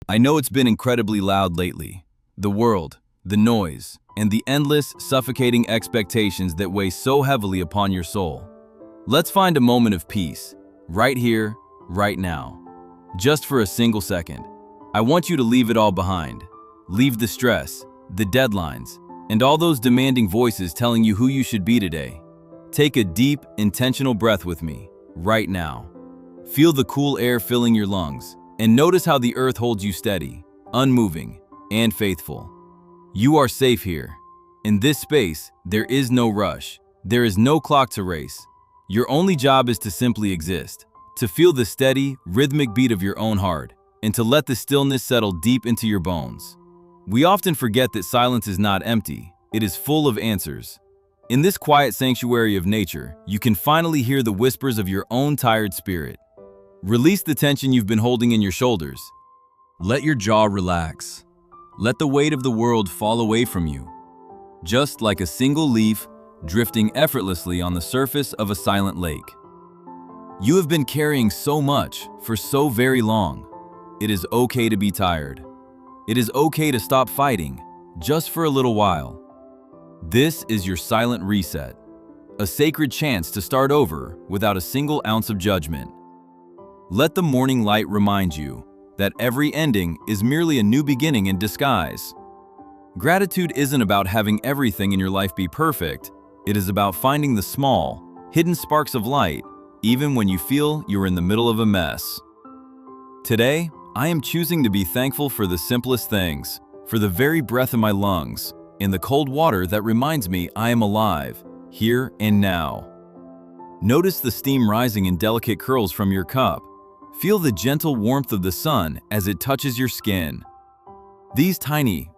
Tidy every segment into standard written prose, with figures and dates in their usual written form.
I know it's been incredibly loud lately. The world, the noise, and the endless, suffocating expectations that weigh so heavily upon your soul. Let's find a moment of peace, right here, right now. Just for a single second. I want you to leave it all behind. Leave the stress, the deadlines, and all those demanding voices telling you who you should be today. Take a deep, intentional breath with me, right now. Feel the cool air filling your lungs, and notice how the earth holds you steady, unmoving, and faithful. You are safe here. In this space, there is no rush. There is no clock to race. Your only job is to simply exist, to feel the steady, rhythmic beat of your own heart, and to let the stillness settle deep into your bones. We often forget that silence is not empty, it is full of answers. In this quiet sanctuary of nature, you can finally hear the whispers of your own tired spirit. Release the tension you've been holding in your shoulders. Let your jaw relax. Let the weight of the world fall away from you. Just like a single leaf drifting effortlessly on the surface of a silent lake. You have been carrying so much for so very long. It is okay to be tired. It is okay to stop fighting, just for a little while. This is your silent reset, a sacred chance to start over without a single ounce of judgment. Let the morning light remind you that every ending is merely a new beginning in disguise. Gratitude isn't about having everything in your life be perfect. It is about finding the small, hidden sparks of light, even when you feel you're in the middle of a mess. Today, I am choosing to be thankful for the simplest things, for the very breath in my lungs, in the cold water that reminds me I am alive, here and now. Notice the steam rising in delicate curls from your cup. Feel the gentle warmth of the sun as it touches your skin. These tiny,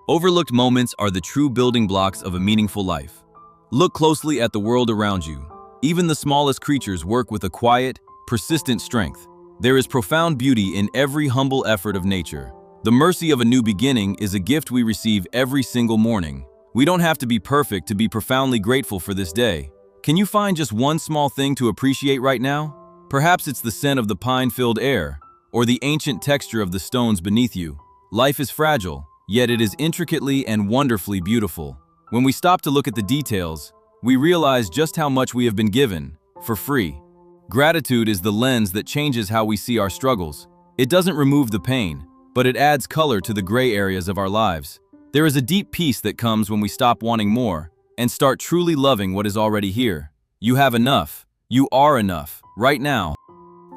overlooked moments are the true building blocks of a meaningful life. Look closely at the world around you. Even the smallest creatures work with a quiet, persistent strength. There is profound beauty in every humble effort of nature. The mercy of a new beginning is a gift we receive every single morning. We don't have to be perfect to be profoundly grateful for this day. Can you find just one small thing to appreciate right now? Perhaps it's the scent of the pine-filled air, or the ancient texture of the stones beneath you. Life is fragile, yet it is intricately and wonderfully beautiful. When we stop to look at the details, we realize just how much we have been given, for free. Gratitude is the lens that changes how we see our struggles. It doesn't remove the pain, but it adds color to the gray areas of our lives. There is a deep peace that comes when we stop wanting more and start truly loving what is already here. You have enough. You are enough, right now,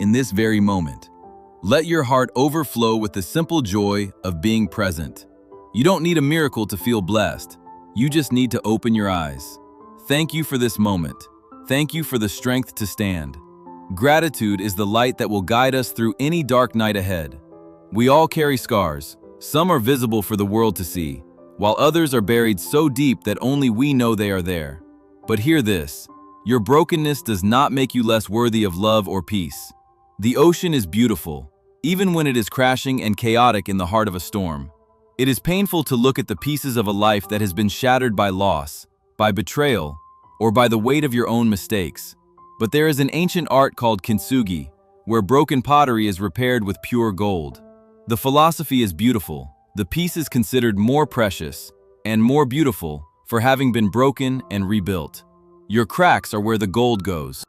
in this very moment. Let your heart overflow with the simple joy of being present. You don't need a miracle to feel blessed. You just need to open your eyes. Thank you for this moment. Thank you for the strength to stand. Gratitude is the light that will guide us through any dark night ahead. We all carry scars. Some are visible for the world to see, while others are buried so deep that only we know they are there. But hear this. Your brokenness does not make you less worthy of love or peace. The ocean is beautiful, even when it is crashing and chaotic in the heart of a storm. It is painful to look at the pieces of a life that has been shattered by loss, by betrayal, or by the weight of your own mistakes. But there is an ancient art called Kintsugi, where broken pottery is repaired with pure gold. The philosophy is beautiful. The piece is considered more precious and more beautiful for having been broken and rebuilt. Your cracks are where the gold goes.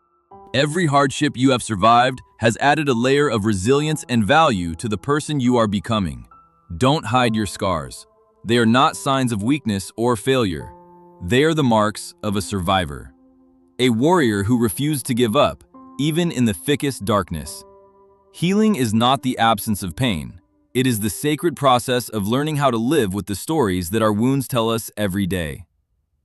Every hardship you have survived has added a layer of resilience and value to the person you are becoming. Don't hide your scars. They are not signs of weakness or failure. They are the marks of a survivor. A warrior who refused to give up, even in the thickest darkness. Healing is not the absence of pain. It is the sacred process of learning how to live with the stories that our wounds tell us every day.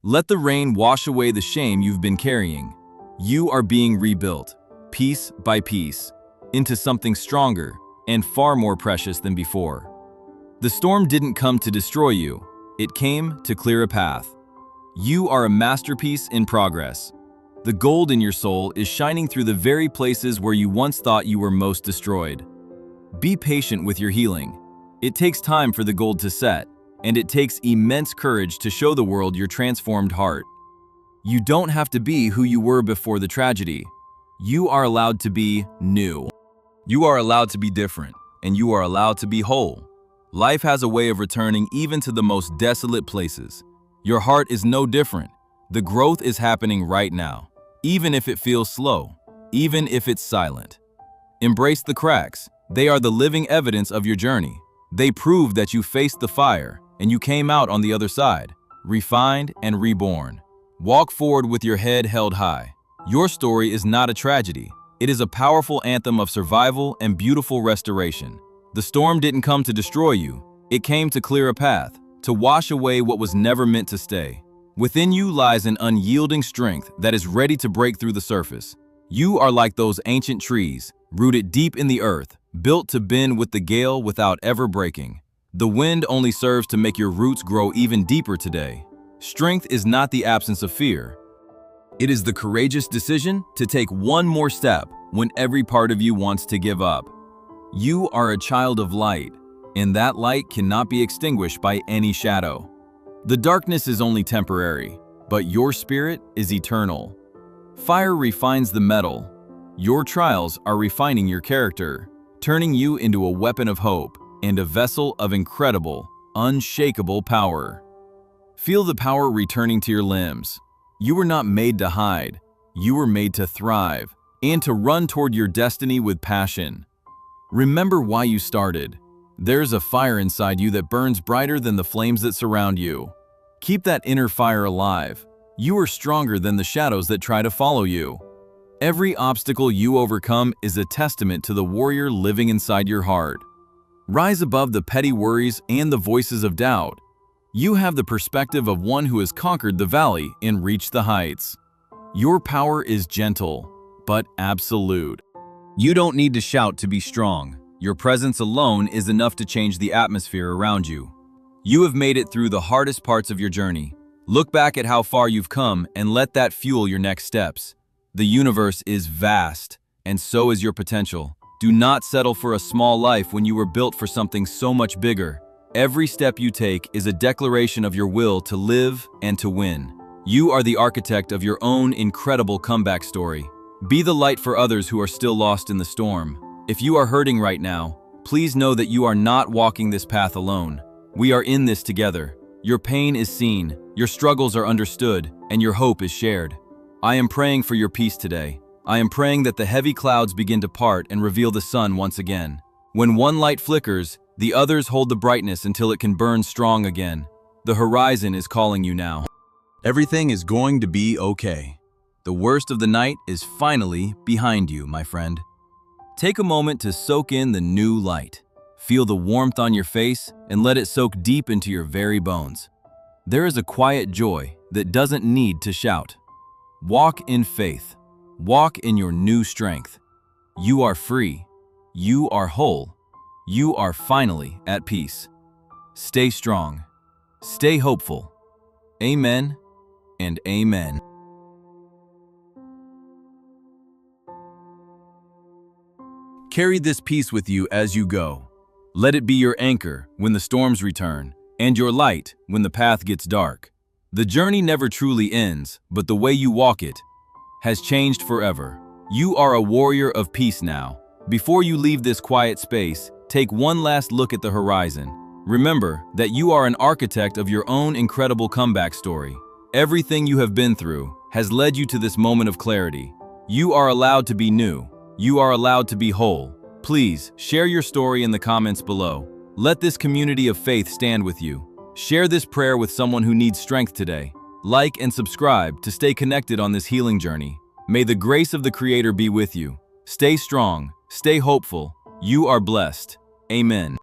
Let the rain wash away the shame you've been carrying. You are being rebuilt, piece by piece, into something stronger and far more precious than before. The storm didn't come to destroy you. It came to clear a path. You are a masterpiece in progress. The gold in your soul is shining through the very places where you once thought you were most destroyed. Be patient with your healing. It takes time for the gold to set, and it takes immense courage to show the world your transformed heart. You don't have to be who you were before the tragedy. You are allowed to be new. You are allowed to be different, and you are allowed to be whole. Life has a way of returning even to the most desolate places. Your heart is no different. The growth is happening right now, even if it feels slow, even if it's silent. Embrace the cracks. They are the living evidence of your journey. They prove that you faced the fire and you came out on the other side, refined and reborn. Walk forward with your head held high. Your story is not a tragedy. It is a powerful anthem of survival and beautiful restoration. The storm didn't come to destroy you. It came to clear a path, to wash away what was never meant to stay. Within you lies an unyielding strength that is ready to break through the surface. You are like those ancient trees, rooted deep in the earth, built to bend with the gale without ever breaking. The wind only serves to make your roots grow even deeper today. Strength is not the absence of fear. It is the courageous decision to take one more step when every part of you wants to give up. You are a child of light, and that light cannot be extinguished by any shadow. The darkness is only temporary, but your spirit is eternal. Fire refines the metal. Your trials are refining your character, turning you into a weapon of hope and a vessel of incredible, unshakable power. Feel the power returning to your limbs. You were not made to hide. You were made to thrive and to run toward your destiny with passion. Remember why you started. There's a fire inside you that burns brighter than the flames that surround you. Keep that inner fire alive. You are stronger than the shadows that try to follow you. Every obstacle you overcome is a testament to the warrior living inside your heart. Rise above the petty worries and the voices of doubt. You have the perspective of one who has conquered the valley and reached the heights. Your power is gentle, but absolute. You don't need to shout to be strong. Your presence alone is enough to change the atmosphere around you. You have made it through the hardest parts of your journey. Look back at how far you've come and let that fuel your next steps. The universe is vast, and so is your potential. Do not settle for a small life when you were built for something so much bigger. Every step you take is a declaration of your will to live and to win. You are the architect of your own incredible comeback story. Be the light for others who are still lost in the storm. If you are hurting right now, please know that you are not walking this path alone. We are in this together. Your pain is seen, your struggles are understood, and your hope is shared. I am praying for your peace today. I am praying that the heavy clouds begin to part and reveal the sun once again. When one light flickers, the others hold the brightness until it can burn strong again. The horizon is calling you now. Everything is going to be okay. The worst of the night is finally behind you, my friend. Take a moment to soak in the new light. Feel the warmth on your face and let it soak deep into your very bones. There is a quiet joy that doesn't need to shout. Walk in faith. Walk in your new strength. You are free. You are whole. You are finally at peace. Stay strong. Stay hopeful. Amen and amen. Carry this peace with you as you go. Let it be your anchor when the storms return, and your light when the path gets dark. The journey never truly ends, but the way you walk it has changed forever. You are a warrior of peace now. Before you leave this quiet space, take one last look at the horizon. Remember that you are an architect of your own incredible comeback story. Everything you have been through has led you to this moment of clarity. You are allowed to be new. You are allowed to be whole. Please share your story in the comments below. Let this community of faith stand with you. Share this prayer with someone who needs strength today. Like and subscribe to stay connected on this healing journey. May the grace of the Creator be with you. Stay strong, stay hopeful. You are blessed. Amen.